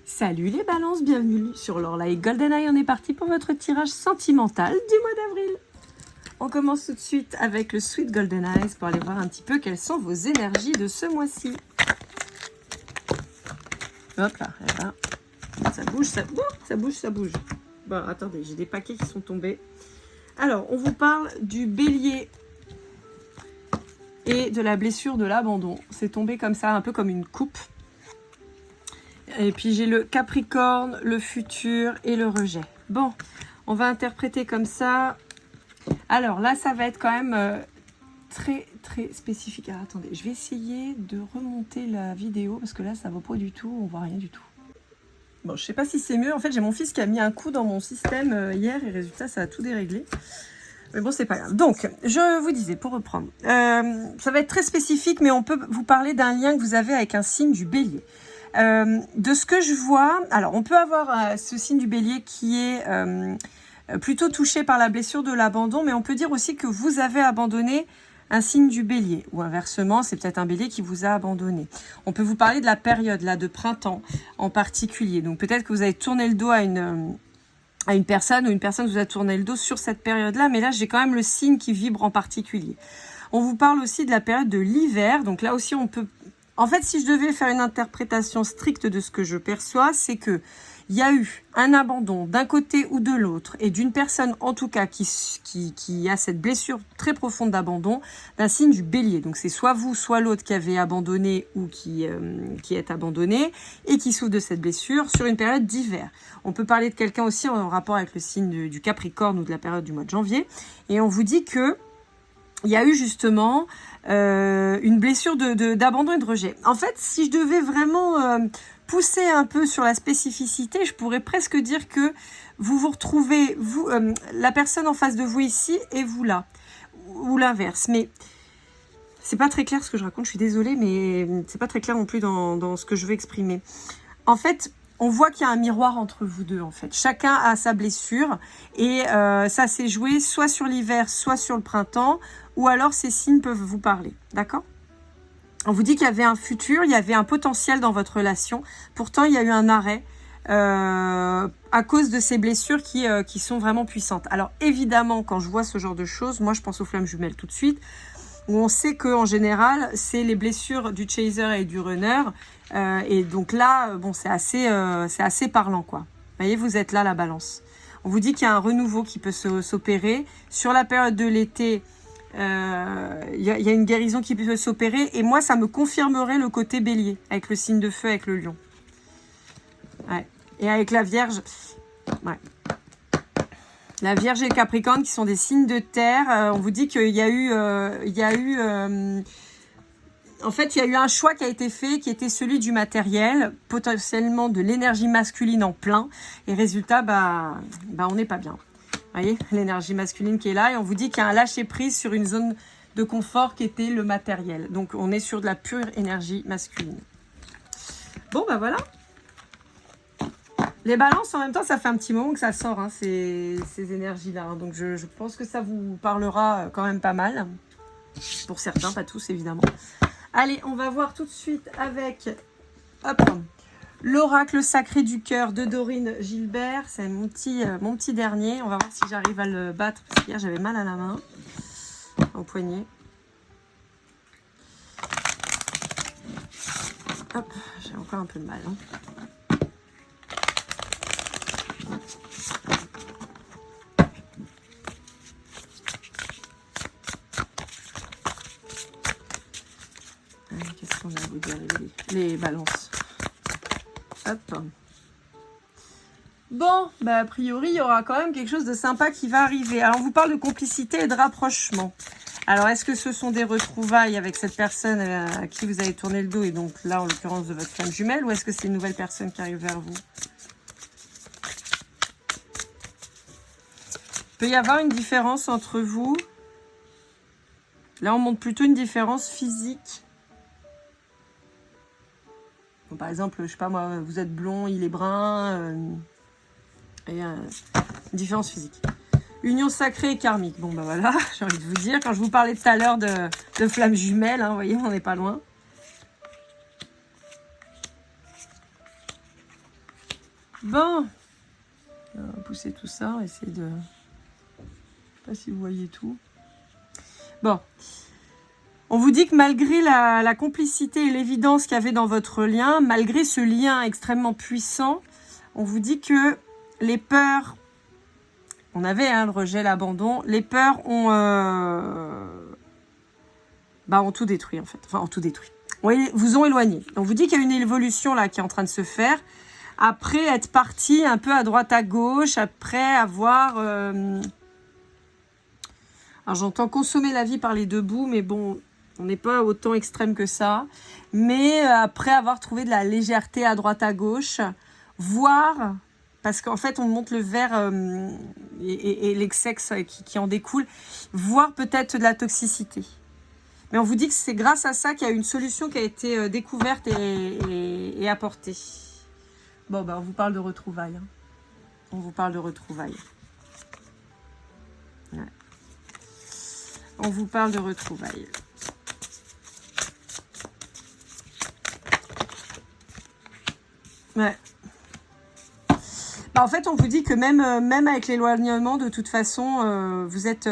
Salut les balances, bienvenue sur l'Orlaï GoldenEye. On est parti pour votre tirage sentimental du mois d'avril. On commence tout de suite avec le Sweet GoldenEye pour aller voir un petit peu quelles sont vos énergies de ce mois-ci. Hop là, ça bouge, ça bouge. Bon, attendez, j'ai des paquets qui sont tombés. Alors, on vous parle du bélier et de la blessure de l'abandon. C'est tombé comme ça, un peu comme une coupe. Et puis j'ai le Capricorne, le futur et le rejet. Bon, on va interpréter comme ça. Alors là, ça va être quand même très spécifique. Alors, attendez, je vais essayer de remonter la vidéo parce que là, ça ne vaut pas du tout, on voit rien du tout. Bon, je sais pas si c'est mieux. En fait, j'ai mon fils qui a mis un coup dans mon système hier et résultat, ça a tout déréglé. Mais bon, c'est pas grave. Donc, je vous disais, pour reprendre, ça va être très spécifique, mais on peut vous parler d'un lien que vous avez avec un signe du bélier. De ce que je vois, alors on peut avoir ce signe du bélier qui est plutôt touché par la blessure de l'abandon, mais on peut dire aussi que vous avez abandonné un signe du bélier, ou inversement, c'est peut-être un bélier qui vous a abandonné. On peut vous parler de la période là de printemps en particulier, donc peut-être que vous avez tourné le dos à une personne, ou une personne vous a tourné le dos sur cette période-là, mais là j'ai quand même le signe qui vibre en particulier. On vous parle aussi de la période de l'hiver, donc là aussi on peut... En fait, si je devais faire une interprétation stricte de ce que je perçois, c'est que il y a eu un abandon d'un côté ou de l'autre, et d'une personne en tout cas qui a cette blessure très profonde d'abandon, d'un signe du bélier. Donc c'est soit vous, soit l'autre qui avez abandonné ou qui est abandonné, et qui souffre de cette blessure sur une période d'hiver. On peut parler de quelqu'un aussi en rapport avec le signe du Capricorne ou de la période du mois de janvier, et on vous dit que il y a eu justement une blessure d'abandon et de rejet. En fait, si je devais vraiment pousser un peu sur la spécificité, je pourrais presque dire que vous vous retrouvez, vous, la personne en face de vous ici et vous là, ou l'inverse. Mais c'est pas très clair ce que je raconte, je suis désolée, mais c'est pas très clair non plus dans ce que je veux exprimer. En fait, on voit qu'il y a un miroir entre vous deux, en fait. Chacun a sa blessure et ça s'est joué soit sur l'hiver, soit sur le printemps, ou alors ces signes peuvent vous parler, d'accord ? On vous dit qu'il y avait un futur, il y avait un potentiel dans votre relation. Pourtant, il y a eu un arrêt à cause de ces blessures qui sont vraiment puissantes. Alors, évidemment, quand je vois ce genre de choses, moi, je pense aux flammes jumelles tout de suite, où on sait qu'en général, c'est les blessures du chaser et du runner. Et donc là, bon, c'est assez parlant, quoi. Vous voyez, vous êtes là, la balance. On vous dit qu'il y a un renouveau qui peut s'opérer. Sur la période de l'été, il y a une guérison qui peut s'opérer. Et moi, ça me confirmerait le côté bélier, avec le signe de feu, avec le lion. Ouais. Et avec la Vierge, ouais. La Vierge et le Capricorne qui sont des signes de terre. On vous dit qu'il y a eu en fait, il y a eu un choix qui a été fait, qui était celui du matériel, potentiellement de l'énergie masculine en plein. Et résultat, on n'est pas bien. Vous voyez, l'énergie masculine qui est là. Et on vous dit qu'il y a un lâcher-prise sur une zone de confort qui était le matériel. Donc, on est sur de la pure énergie masculine. Bon, voilà. Les balances, en même temps, ça fait un petit moment que ça sort, hein, ces énergies-là. Hein. Donc, je pense que ça vous parlera quand même pas mal. Pour certains, pas tous, évidemment. Allez, on va voir tout de suite avec l'oracle sacré du cœur de Dorine Gilbert. C'est mon petit dernier. On va voir si j'arrive à le battre, parce qu'hier, j'avais mal à la main, au poignet. Hop, j'ai encore un peu de mal. Hein. Qu'est-ce qu'on a à vous dire, les balances. Hop. Bon, a priori, il y aura quand même quelque chose de sympa qui va arriver. Alors, on vous parle de complicité et de rapprochement. Alors, est-ce que ce sont des retrouvailles avec cette personne à qui vous avez tourné le dos, et donc là, en l'occurrence, de votre flamme jumelle, ou est-ce que c'est une nouvelle personne qui arrive vers vous ? Il peut y avoir une différence entre vous. Là, on montre plutôt une différence physique. Bon, par exemple, je sais pas moi, vous êtes blond, il est brun. Et une différence physique. Union sacrée et karmique. Bon, voilà, j'ai envie de vous dire. Quand je vous parlais tout à l'heure de flammes jumelles, hein, vous voyez, on n'est pas loin. Bon. On va pousser tout ça, essayer de... Je sais pas si vous voyez tout. Bon. On vous dit que malgré la complicité et l'évidence qu'il y avait dans votre lien, malgré ce lien extrêmement puissant, on vous dit que les peurs... On avait le rejet, l'abandon. Les peurs ont tout détruit, en fait. Enfin, ont tout détruit. Oui, vous ont éloigné. On vous dit qu'il y a une évolution là qui est en train de se faire. Après être parti un peu à droite à gauche, après avoir... Alors j'entends consommer la vie par les deux bouts, mais bon, on n'est pas autant extrême que ça. Mais après avoir trouvé de la légèreté à droite à gauche, voire, parce qu'en fait on monte le verre et l'excès qui en découle, voire peut-être de la toxicité. Mais on vous dit que c'est grâce à ça qu'il y a une solution qui a été découverte et apportée. Bon, on vous parle de retrouvailles. Hein. On vous parle de retrouvailles. Ouais. On vous parle de retrouvailles. Ouais. En fait, on vous dit que même avec l'éloignement, de toute façon, vous êtes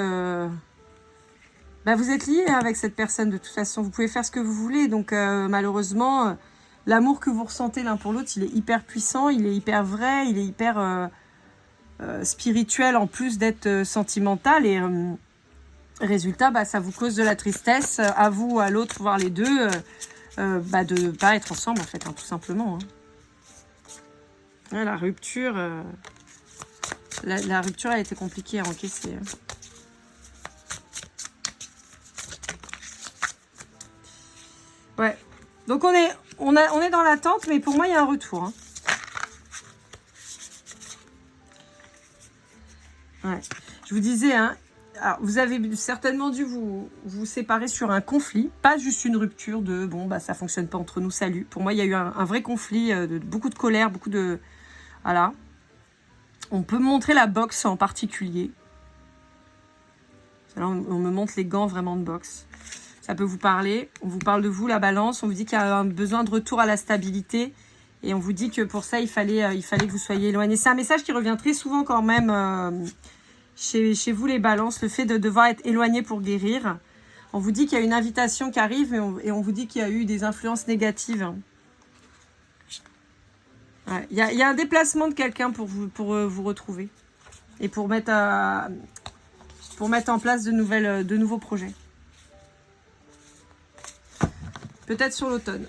liés avec cette personne. De toute façon, vous pouvez faire ce que vous voulez. Donc, malheureusement... L'amour que vous ressentez l'un pour l'autre, il est hyper puissant, il est hyper vrai, il est hyper spirituel en plus d'être sentimental. Et résultat, ça vous cause de la tristesse, à vous, à l'autre, voire les deux, de ne pas être ensemble en fait, tout simplement. Hein. Ouais, la rupture, la rupture a été compliquée à encaisser. Hein. Ouais. Donc on est dans l'attente, mais pour moi, il y a un retour. Hein. Ouais. Je vous disais, hein, alors, vous avez certainement dû vous séparer sur un conflit, pas juste une rupture de « ça fonctionne pas entre nous, salut ». Pour moi, il y a eu un vrai conflit, de beaucoup de colère, beaucoup de... Voilà. On peut montrer la boxe en particulier. Là, on me montre les gants vraiment de boxe. Ça peut vous parler. On vous parle de vous, la balance. On vous dit qu'il y a un besoin de retour à la stabilité. Et on vous dit que pour ça, il fallait que vous soyez éloignés. C'est un message qui revient très souvent quand même chez vous, les balances. Le fait de devoir être éloigné pour guérir. On vous dit qu'il y a une invitation qui arrive et on vous dit qu'il y a eu des influences négatives. Ouais. Il y a un déplacement de quelqu'un pour vous retrouver. Et pour mettre en place de nouveaux projets. Peut-être sur l'automne.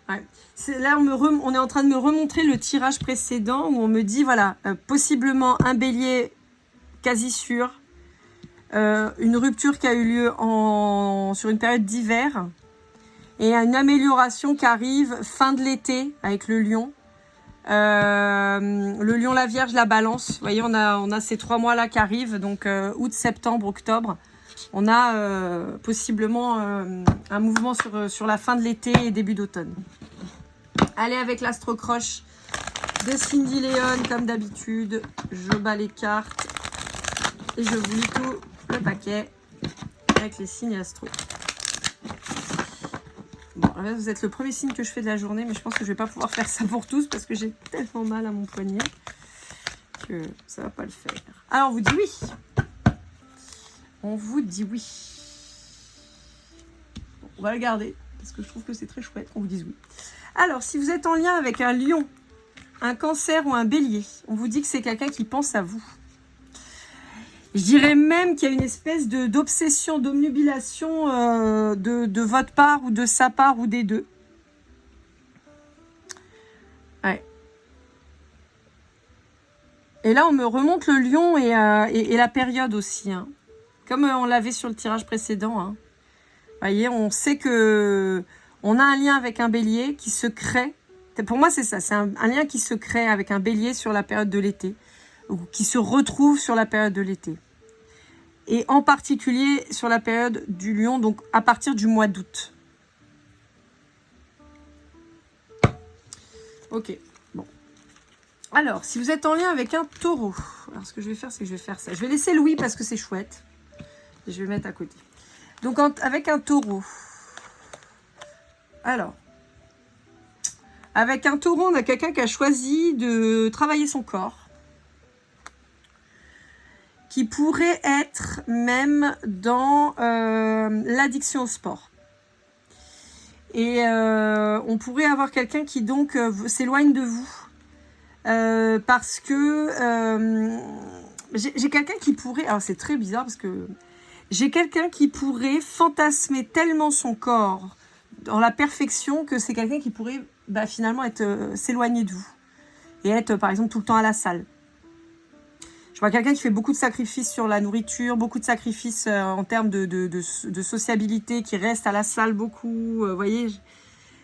Ouais. Là, on est en train de me remontrer le tirage précédent où on me dit, voilà, possiblement un bélier quasi sûr, une rupture qui a eu lieu sur une période d'hiver et une amélioration qui arrive fin de l'été avec le lion. Le lion, la vierge, la balance. Vous voyez, on a ces 3 mois-là qui arrivent, donc août, septembre, octobre. On a possiblement un mouvement sur la fin de l'été et début d'automne. Allez, avec l'astrocroche de Cindy Léon, comme d'habitude. Je bats les cartes et je vous lis tout le paquet avec les signes astro. Bon, là, vous êtes le premier signe que je fais de la journée, mais je pense que je ne vais pas pouvoir faire ça pour tous parce que j'ai tellement mal à mon poignet que ça ne va pas le faire. Alors, on vous dit oui. On vous dit oui. Bon, on va le garder parce que je trouve que c'est très chouette qu'on vous dise oui. Alors, si vous êtes en lien avec un lion, un cancer ou un bélier, on vous dit que c'est quelqu'un qui pense à vous. Je dirais même qu'il y a une espèce d'obsession, d'omnubilation de votre part ou de sa part ou des deux. Ouais. Et là, on me remonte le lion et la période aussi, hein. Comme on l'avait sur le tirage précédent. Hein. Vous voyez, on sait que on a un lien avec un bélier qui se crée. Pour moi, c'est ça. C'est un lien qui se crée avec un bélier sur la période de l'été. Ou qui se retrouve sur la période de l'été. Et en particulier sur la période du lion, donc à partir du mois d'août. Ok, bon. Alors, si vous êtes en lien avec un taureau, alors ce que je vais faire, c'est que je vais faire ça. Je vais laisser Louis parce que c'est chouette. Et je vais le mettre à côté. Donc, avec un taureau. Alors, Avec un taureau, on a quelqu'un qui a choisi de travailler son corps, qui pourrait être même dans l'addiction au sport. Et on pourrait avoir quelqu'un qui donc s'éloigne de vous. Parce que j'ai quelqu'un qui pourrait... Alors c'est très bizarre parce que j'ai quelqu'un qui pourrait fantasmer tellement son corps dans la perfection que c'est quelqu'un qui pourrait finalement s'éloigner de vous. Et être par exemple tout le temps à la salle. Je vois quelqu'un qui fait beaucoup de sacrifices sur la nourriture, beaucoup de sacrifices en termes de sociabilité, qui reste à la salle beaucoup. Vous voyez,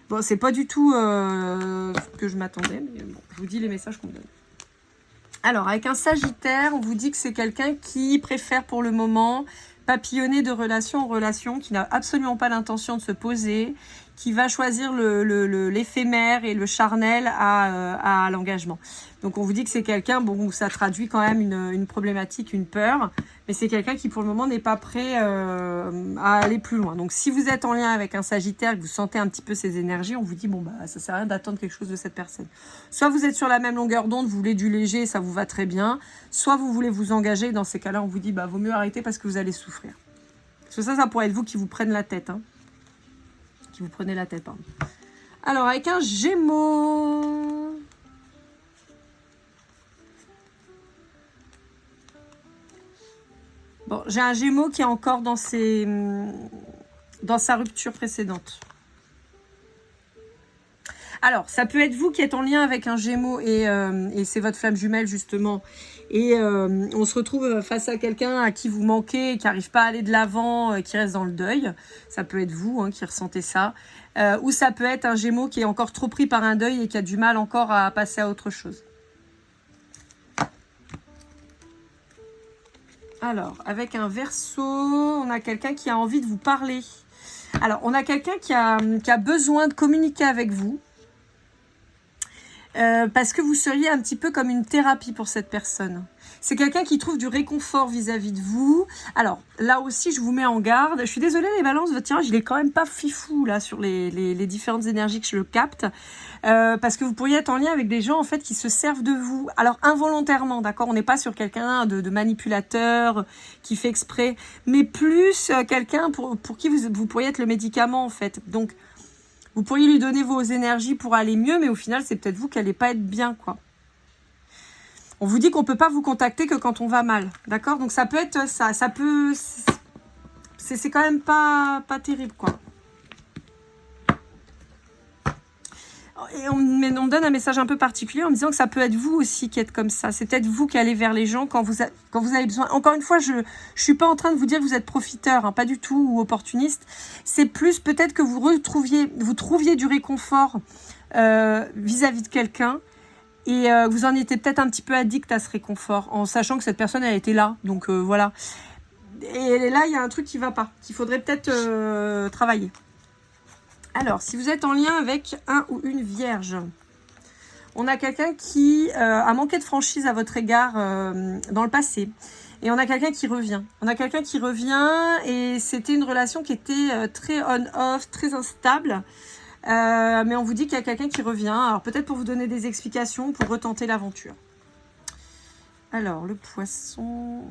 bon, c'est pas du tout ce que je m'attendais, mais bon, je vous dis les messages qu'on me donne. Alors, avec un Sagittaire, on vous dit que c'est quelqu'un qui préfère pour le moment papillonner de relation en relation, qui n'a absolument pas l'intention de se poser, qui va choisir l'éphémère et le charnel à l'engagement. Donc on vous dit que c'est quelqu'un, bon, où ça traduit quand même une problématique, une peur, mais c'est quelqu'un qui pour le moment n'est pas prêt à aller plus loin. Donc si vous êtes en lien avec un Sagittaire et que vous sentez un petit peu ces énergies, on vous dit bon ça sert à rien d'attendre quelque chose de cette personne. Soit vous êtes sur la même longueur d'onde, vous voulez du léger, ça vous va très bien, soit vous voulez vous engager, dans ces cas-là on vous dit vaut mieux arrêter parce que vous allez souffrir. Parce que ça pourrait être vous qui vous prenne la tête, hein. Qui vous prenez la tête, pardon. Alors avec un Gémeaux. Bon, j'ai un Gémeaux qui est encore dans sa rupture précédente. Alors, ça peut être vous qui êtes en lien avec un Gémeaux et c'est votre flamme jumelle justement. Et on se retrouve face à quelqu'un à qui vous manquez, qui n'arrive pas à aller de l'avant, qui reste dans le deuil. Ça peut être vous qui ressentez ça. Ou ça peut être un Gémeaux qui est encore trop pris par un deuil et qui a du mal encore à passer à autre chose. Alors, avec un Verseau, on a quelqu'un qui a envie de vous parler. Alors, on a quelqu'un qui a besoin de communiquer avec vous. Parce que vous seriez un petit peu comme une thérapie pour cette personne. C'est quelqu'un qui trouve du réconfort vis-à-vis de vous. Alors, là aussi, je vous mets en garde. Je suis désolée, les balances, votre tirage, il est quand même pas fifou, là, sur les différentes énergies que je le capte. Parce que vous pourriez être en lien avec des gens, en fait, qui se servent de vous. Alors, involontairement, d'accord? On n'est pas sur quelqu'un de manipulateur, qui fait exprès, mais plus quelqu'un pour qui vous pourriez être le médicament, en fait. Donc, vous pourriez lui donner vos énergies pour aller mieux, mais au final, c'est peut-être vous qui n'allez pas être bien, quoi. On vous dit qu'on ne peut pas vous contacter que quand on va mal, d'accord? Donc ça peut être ça, c'est quand même pas terrible, quoi. Et on me donne un message un peu particulier en me disant que ça peut être vous aussi qui êtes comme ça. C'est peut-être vous qui allez vers les gens quand vous avez besoin. Encore une fois, je suis pas en train de vous dire que vous êtes profiteur, hein, pas du tout, ou opportuniste. C'est plus peut-être que vous trouviez du réconfort vis-à-vis de quelqu'un et vous en étiez peut-être un petit peu addict à ce réconfort en sachant que cette personne elle était là. Donc voilà. Et là, il y a un truc qui va pas, qu'il faudrait peut-être travailler. Alors, si vous êtes en lien avec un ou une vierge, on a quelqu'un qui a manqué de franchise à votre égard dans le passé. Et on a quelqu'un qui revient. On a quelqu'un qui revient et c'était une relation qui était très on-off, très instable. Mais on vous dit qu'il y a quelqu'un qui revient. Alors, peut-être pour vous donner des explications, pour retenter l'aventure. Alors, le poisson...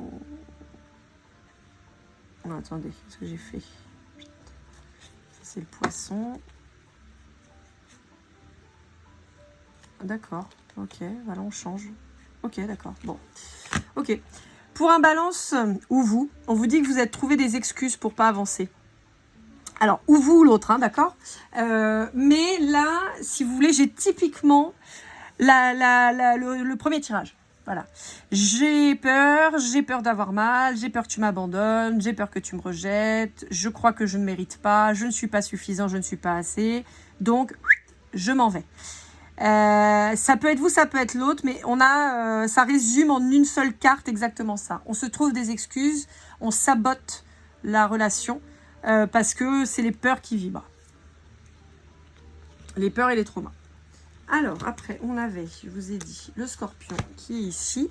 Non, attendez, qu'est-ce que j'ai fait ? C'est le poisson. D'accord. Ok, voilà, on change. Ok, d'accord. Bon. Ok. Pour un balance ou vous, on vous dit que vous êtes trouvé des excuses pour pas avancer. Alors, ou vous ou l'autre, hein, d'accord. Mais là, si vous voulez, j'ai typiquement le premier tirage. Voilà. J'ai peur d'avoir mal, j'ai peur que tu m'abandonnes, j'ai peur que tu me rejettes, je crois que je ne mérite pas, je ne suis pas suffisant, je ne suis pas assez, donc je m'en vais. Ça peut être vous, ça peut être l'autre, mais ça résume en une seule carte exactement ça. On se trouve des excuses, on sabote la relation parce que c'est les peurs qui vibrent. Les peurs et les traumas. Alors, après, on avait, je vous ai dit, le scorpion qui est ici.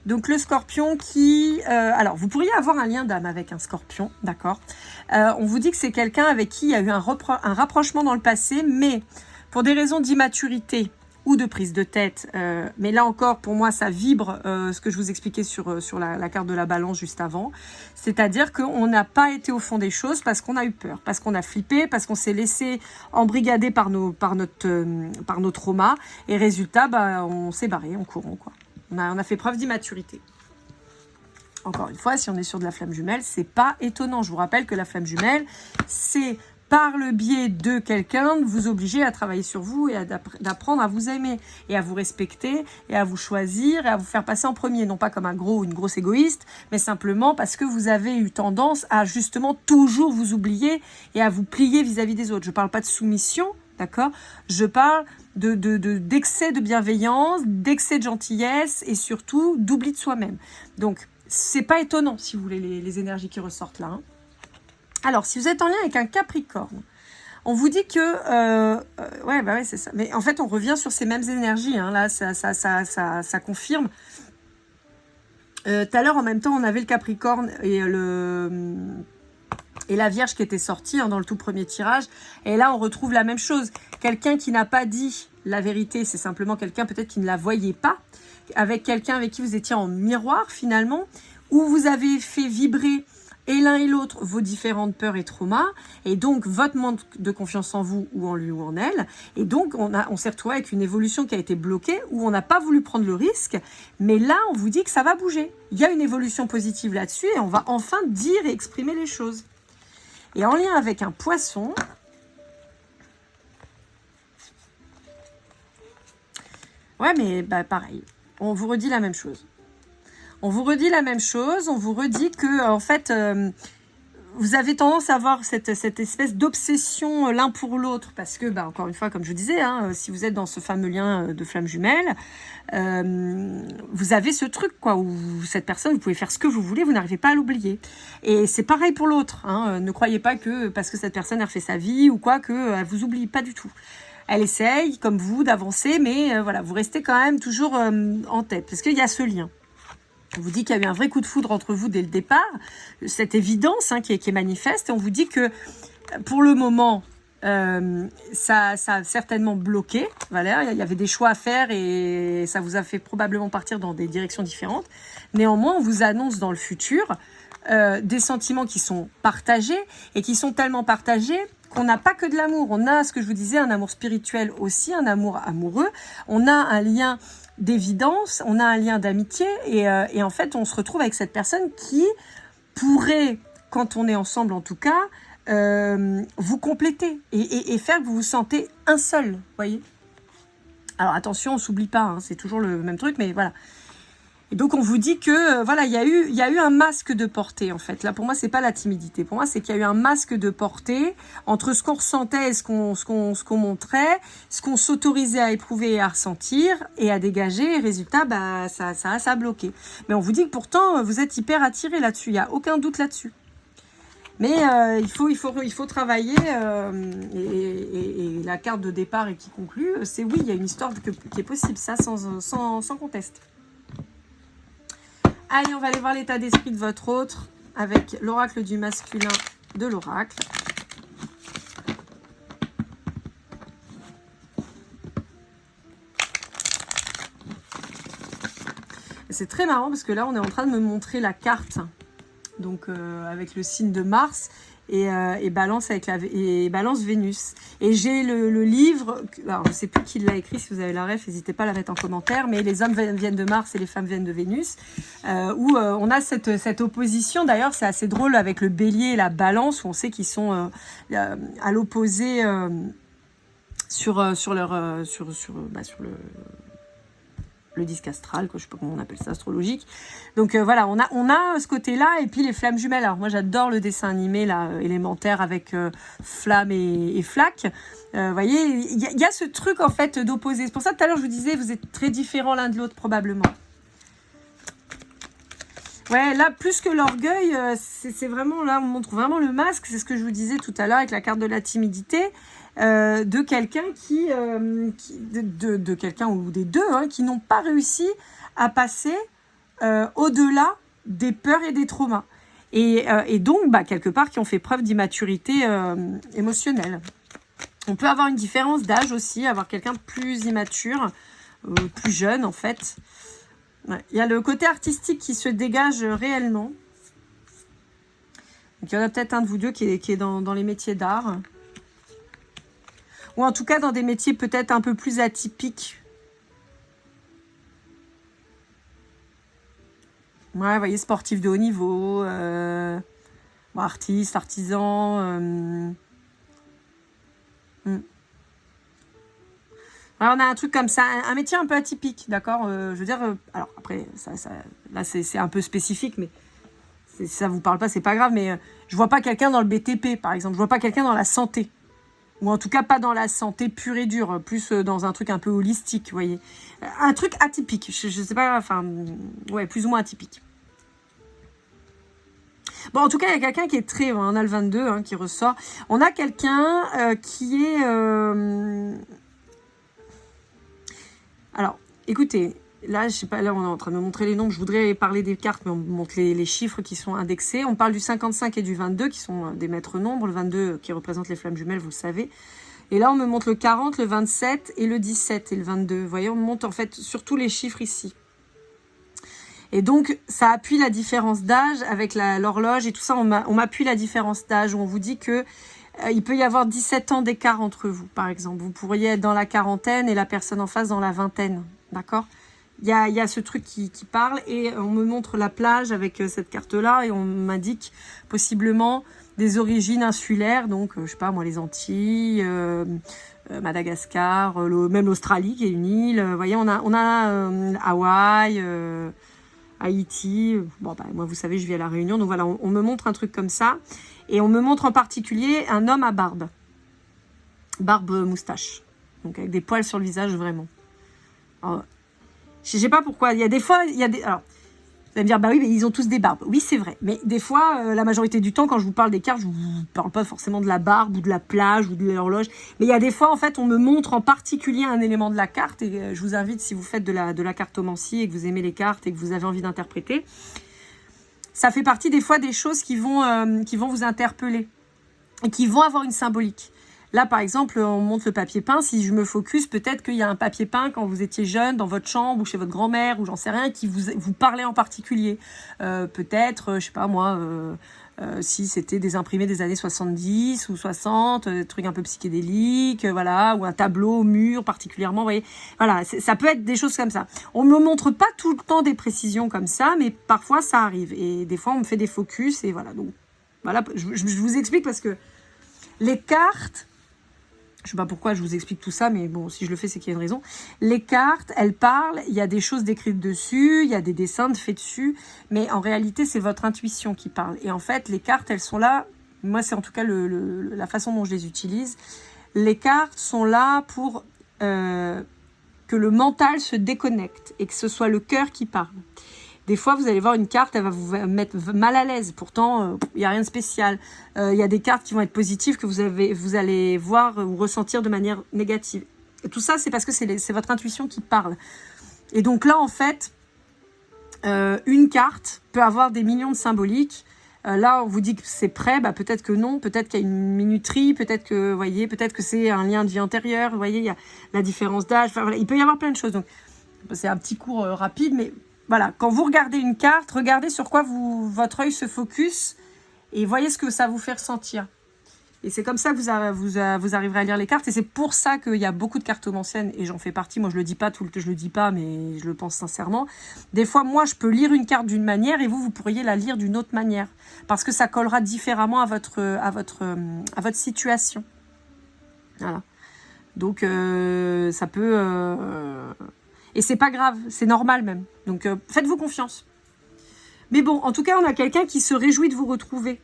Donc, le scorpion qui... alors, vous pourriez avoir un lien d'âme avec un scorpion, d'accord. On vous dit que c'est quelqu'un avec qui il y a eu un rapprochement dans le passé, mais pour des raisons d'immaturité ou de prise de tête, mais là encore, pour moi, ça vibre ce que je vous expliquais sur la carte de la balance juste avant. C'est-à-dire qu'on n'a pas été au fond des choses parce qu'on a eu peur, parce qu'on a flippé, parce qu'on s'est laissé embrigader par nos traumas. Et résultat, bah, on s'est barré en courant, quoi. On a fait preuve d'immaturité. Encore une fois, si on est sur de la flamme jumelle, c'est pas étonnant. Je vous rappelle que la flamme jumelle, c'est par le biais de quelqu'un, vous obliger à travailler sur vous et d'apprendre à vous aimer et à vous respecter et à vous choisir et à vous faire passer en premier. Non pas comme un gros ou une grosse égoïste, mais simplement parce que vous avez eu tendance à justement toujours vous oublier et à vous plier vis-à-vis des autres. Je parle pas de soumission, d'accord? Je parle d'excès de bienveillance, d'excès de gentillesse et surtout d'oubli de soi-même. Donc, c'est pas étonnant, si vous voulez, les énergies qui ressortent là, hein. Alors, si vous êtes en lien avec un Capricorne, on vous dit que... ouais, c'est ça. Mais en fait, on revient sur ces mêmes énergies, hein. Là, ça confirme. Tout à l'heure, en même temps, on avait le Capricorne et la Vierge qui était sortie, hein, dans le tout premier tirage. Et là, on retrouve la même chose. Quelqu'un qui n'a pas dit la vérité, c'est simplement quelqu'un peut-être qui ne la voyait pas, avec quelqu'un avec qui vous étiez en miroir, finalement, où vous avez fait vibrer et l'un et l'autre vos différentes peurs et traumas, et donc votre manque de confiance en vous ou en lui ou en elle, et donc on s'est retrouvé avec une évolution qui a été bloquée, où on n'a pas voulu prendre le risque, mais là on vous dit que ça va bouger. Il y a une évolution positive là-dessus, et on va enfin dire et exprimer les choses. Et en lien avec un poisson, ouais mais bah, pareil, on vous redit la même chose. On vous redit la même chose, on vous redit que, en fait, vous avez tendance à avoir cette espèce d'obsession l'un pour l'autre, parce que, bah, encore une fois, comme je disais, hein, si vous êtes dans ce fameux lien de flamme jumelle, vous avez ce truc, quoi, où cette personne, vous pouvez faire ce que vous voulez, vous n'arrivez pas à l'oublier. Et c'est pareil pour l'autre, hein, ne croyez pas que, parce que cette personne a refait sa vie, ou quoi, qu'elle vous oublie, pas du tout. Elle essaye, comme vous, d'avancer, mais voilà, vous restez quand même toujours en tête, parce qu'il y a ce lien. On vous dit qu'il y a eu un vrai coup de foudre entre vous dès le départ, cette évidence, hein, qui est manifeste, et on vous dit que pour le moment, ça a certainement bloqué. Voilà, il y avait des choix à faire et ça vous a fait probablement partir dans des directions différentes. Néanmoins, on vous annonce dans le futur des sentiments qui sont partagés et qui sont tellement partagés qu'on n'a pas que de l'amour. On a, ce que je vous disais, un amour spirituel aussi, un amour amoureux. On a un lien d'évidence, on a un lien d'amitié et en fait, on se retrouve avec cette personne qui pourrait, quand on est ensemble en tout cas, vous compléter et faire que vous vous sentez un seul, voyez. Alors attention, on s'oublie pas, hein, c'est toujours le même truc, mais voilà. Et donc on vous dit que voilà, il y a eu un masque de portée en fait. Là pour moi c'est pas la timidité, pour moi c'est qu'il y a eu un masque de portée entre ce qu'on ressentait et ce qu'on montrait, ce qu'on s'autorisait à éprouver et à ressentir et à dégager. Et résultat, bah ça a bloqué. Mais on vous dit que pourtant vous êtes hyper attiré là-dessus, il y a aucun doute là-dessus. Mais il faut travailler et la carte de départ et qui conclut, c'est oui, il y a une histoire qui est possible, ça sans conteste. Allez, on va aller voir l'état d'esprit de votre autre avec l'oracle du masculin de l'oracle. C'est très marrant parce que là, on est en train de me montrer la carte, donc avec le signe de Mars et Balance et Balance Vénus. Et j'ai le livre, alors je ne sais plus qui l'a écrit, si vous avez la ref, n'hésitez pas à la mettre en commentaire, mais les hommes viennent de Mars et les femmes viennent de Vénus, où on a cette opposition. D'ailleurs, c'est assez drôle avec le bélier et la balance, où on sait qu'ils sont à l'opposé sur le disque astral, quoi, je sais pas comment on appelle ça, astrologique. Donc voilà, on a ce côté-là, et puis les flammes jumelles. Alors moi j'adore le dessin animé là, élémentaire avec flamme et flaque. Vous voyez, il y a ce truc en fait d'opposé. C'est pour ça tout à l'heure je vous disais, vous êtes très différents l'un de l'autre probablement. Ouais, là plus que l'orgueil, c'est vraiment, là on montre vraiment le masque. C'est ce que je vous disais tout à l'heure avec la carte de la timidité. De quelqu'un de quelqu'un ou des deux, hein, qui n'ont pas réussi à passer au-delà des peurs et des traumas. Et donc, bah, quelque part, qui ont fait preuve d'immaturité émotionnelle. On peut avoir une différence d'âge aussi, avoir quelqu'un de plus immature, plus jeune en fait. Ouais. Il y a le côté artistique qui se dégage réellement. Donc, il y en a peut-être un de vous deux qui est dans les métiers d'art. Ou en tout cas dans des métiers peut-être un peu plus atypiques. Ouais, vous voyez, sportif de haut niveau, artiste, artisan. Alors, on a un truc comme ça, un métier un peu atypique, d'accord. Je veux dire, alors après, là c'est un peu spécifique, mais si ça vous parle pas, c'est pas grave. Mais je vois pas quelqu'un dans le BTP, par exemple. Je vois pas quelqu'un dans la santé. Ou en tout cas, pas dans la santé pure et dure, plus dans un truc un peu holistique, vous voyez. Un truc atypique, je sais pas, enfin, ouais, plus ou moins atypique. Bon, en tout cas, il y a quelqu'un qui est très... On a le 22 hein, qui ressort. On a quelqu'un qui est... Alors, écoutez, là, je sais pas, là, on est en train de me montrer les nombres. Je voudrais parler des cartes, mais on me montre les chiffres qui sont indexés. On parle du 55 et du 22, qui sont des maîtres nombres. Le 22 qui représente les flammes jumelles, vous le savez. Et là, on me montre le 40, le 27 et le 17 et le 22. Vous voyez, on me montre en fait sur tous les chiffres ici. Et donc, ça appuie la différence d'âge avec l'horloge et tout ça. On m'appuie la différence d'âge. On vous dit que il peut y avoir 17 ans d'écart entre vous, par exemple. Vous pourriez être dans la quarantaine et la personne en face dans la vingtaine. D'accord ? Il y a ce truc qui parle et on me montre la plage avec cette carte-là et on m'indique possiblement des origines insulaires. Donc, je sais pas moi, les Antilles, Madagascar, même l'Australie qui est une île. Vous voyez, on a Hawaï, Haïti. Bon, bah, moi, vous savez, je vis à La Réunion. Donc voilà, on me montre un truc comme ça. Et on me montre en particulier un homme à barbe. Barbe moustache. Donc avec des poils sur le visage, vraiment. Alors, je sais pas pourquoi. Il y a des fois... Alors, vous allez me dire, bah oui, mais ils ont tous des barbes. Oui, c'est vrai. Mais des fois, la majorité du temps, quand je vous parle des cartes, je vous parle pas forcément de la barbe ou de la plage ou de l'horloge. Mais il y a des fois, en fait, on me montre en particulier un élément de la carte. Et je vous invite, si vous faites de la cartomancie et que vous aimez les cartes et que vous avez envie d'interpréter, ça fait partie des fois des choses qui vont vous interpeller et qui vont avoir une symbolique. Là, par exemple, on montre le papier peint. Si je me focus, peut-être qu'il y a un papier peint quand vous étiez jeune, dans votre chambre ou chez votre grand-mère, ou j'en sais rien, qui vous parlait en particulier. Peut-être, je sais pas moi, si c'était des imprimés des années 70 ou 60, des trucs un peu psychédéliques, voilà, ou un tableau au mur particulièrement, vous voyez. Voilà, ça peut être des choses comme ça. On ne me montre pas tout le temps des précisions comme ça, mais parfois ça arrive. Et des fois, on me fait des focus, et voilà. Donc, voilà, je vous explique parce que les cartes... Je sais pas pourquoi je vous explique tout ça, mais bon, si je le fais, c'est qu'il y a une raison. Les cartes, elles parlent, il y a des choses décrites dessus, il y a des dessins faits dessus, mais en réalité, c'est votre intuition qui parle. Et en fait, les cartes, elles sont là, moi, c'est en tout cas la façon dont je les utilise. Les cartes sont là pour que le mental se déconnecte et que ce soit le cœur qui parle. Des fois, vous allez voir une carte, elle va vous mettre mal à l'aise. Pourtant, il n'y a rien de spécial. Il y a des cartes qui vont être positives que vous allez voir ou ressentir de manière négative. Et tout ça, c'est parce que c'est votre intuition qui parle. Et donc là, en fait, une carte peut avoir des millions de symboliques. Là, on vous dit que c'est prêt, bah, peut-être que non, peut-être qu'il y a une minuterie, peut-être que, vous voyez, peut-être que c'est un lien de vie antérieure. Vous voyez, il y a la différence d'âge. Enfin, voilà, il peut y avoir plein de choses. Donc, c'est un petit cours rapide, mais... Voilà, quand vous regardez une carte, regardez sur quoi votre œil se focus et voyez ce que ça vous fait ressentir. Et c'est comme ça que vous arriverez à lire les cartes. Et c'est pour ça qu'il y a beaucoup de cartomanciennes, et j'en fais partie. Moi, je le dis pas, je le dis pas, mais je le pense sincèrement. Des fois, moi, je peux lire une carte d'une manière et vous pourriez la lire d'une autre manière. Parce que ça collera différemment à votre situation. Voilà. Donc, ça peut... Et c'est pas grave, c'est normal même. Donc, faites-vous confiance. Mais bon, en tout cas, on a quelqu'un qui se réjouit de vous retrouver.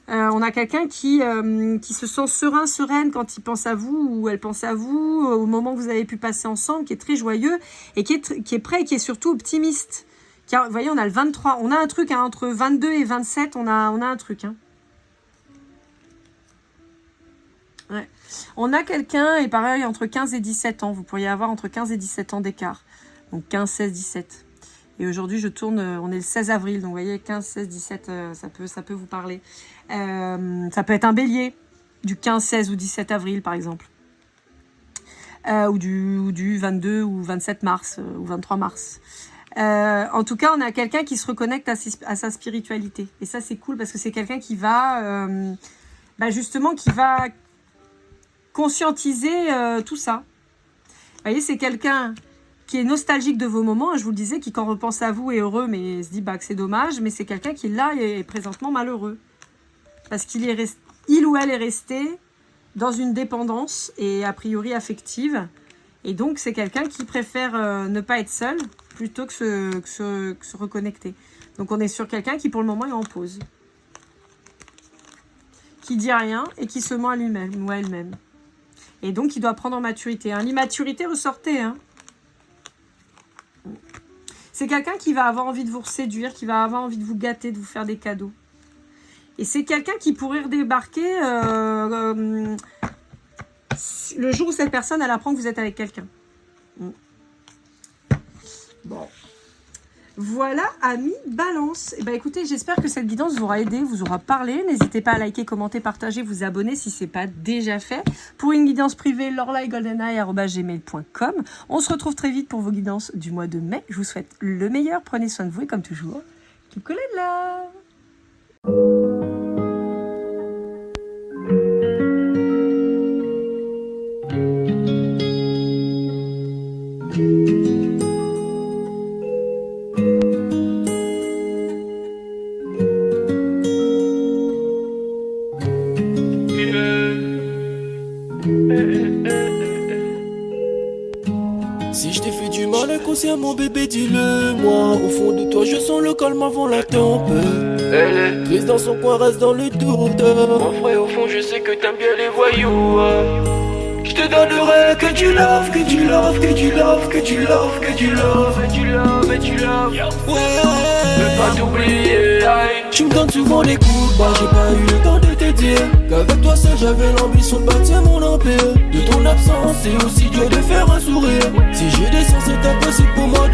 On a quelqu'un qui se sent serein, sereine quand il pense à vous ou elle pense à vous au moment que vous avez pu passer ensemble, qui est très joyeux et qui est prêt et qui est surtout optimiste. Car, vous voyez, on a le 23. On a un truc, hein, entre 22 et 27, on a un truc. Hein. Ouais. On a quelqu'un, et pareil, entre 15 et 17 ans. Vous pourriez avoir entre 15 et 17 ans d'écart. Donc 15, 16, 17. Et aujourd'hui, je tourne, on est le 16 avril. Donc vous voyez, 15, 16, 17, ça peut vous parler. Ça peut être un bélier, du 15, 16 ou 17 avril, par exemple. ou du 22 ou 27 mars ou 23 mars. En tout cas, on a quelqu'un qui se reconnecte à sa spiritualité. Et ça, c'est cool parce que c'est quelqu'un qui va, justement, qui va conscientiser tout ça. Vous voyez, c'est quelqu'un qui est nostalgique de vos moments. Je vous le disais, qui quand repense à vous est heureux, mais se dit que c'est dommage. Mais c'est quelqu'un qui, là, est présentement malheureux. Parce qu'il ou elle est resté dans une dépendance et a priori affective. Et donc, c'est quelqu'un qui préfère ne pas être seul plutôt que se reconnecter. Donc, on est sur quelqu'un qui, pour le moment, est en pause. Qui dit rien et qui se ment à lui-même ou à elle-même. Et donc, il doit prendre en maturité. L'immaturité, ressortez. C'est quelqu'un qui va avoir envie de vous séduire, qui va avoir envie de vous gâter, de vous faire des cadeaux. Et c'est quelqu'un qui pourrait redébarquer le jour où cette personne, elle apprend que vous êtes avec quelqu'un. Bon. Voilà, amis Balance. Et écoutez, j'espère que cette guidance vous aura aidé, vous aura parlé. N'hésitez pas à liker, commenter, partager, vous abonner si ce n'est pas déjà fait. Pour une guidance privée, lorlaigoldeneye@gmail.com. On se retrouve très vite pour vos guidances du mois de mai. Je vous souhaite le meilleur. Prenez soin de vous et comme toujours, keep cool and love. Si je t'ai fait du mal inconsciemment bébé dis-le moi. Au fond de toi je sens le calme avant la tempête. Elle est triste dans son coin, reste dans le doute. Mon frère au fond je sais que t'aimes bien les voyous. Je te donnerai que du love, que du love, que du love, que du love, que du love, et du love, et du love. Ouais, veux pas t'oublier. Tu me donnes souvent des coups de barre, j'ai pas eu le temps de te dire qu'avec toi seul j'avais l'ambition de bâtir mon empire. De ton absence c'est aussi dur de faire un sourire. Si j'ai des sens c'est impossible pour moi de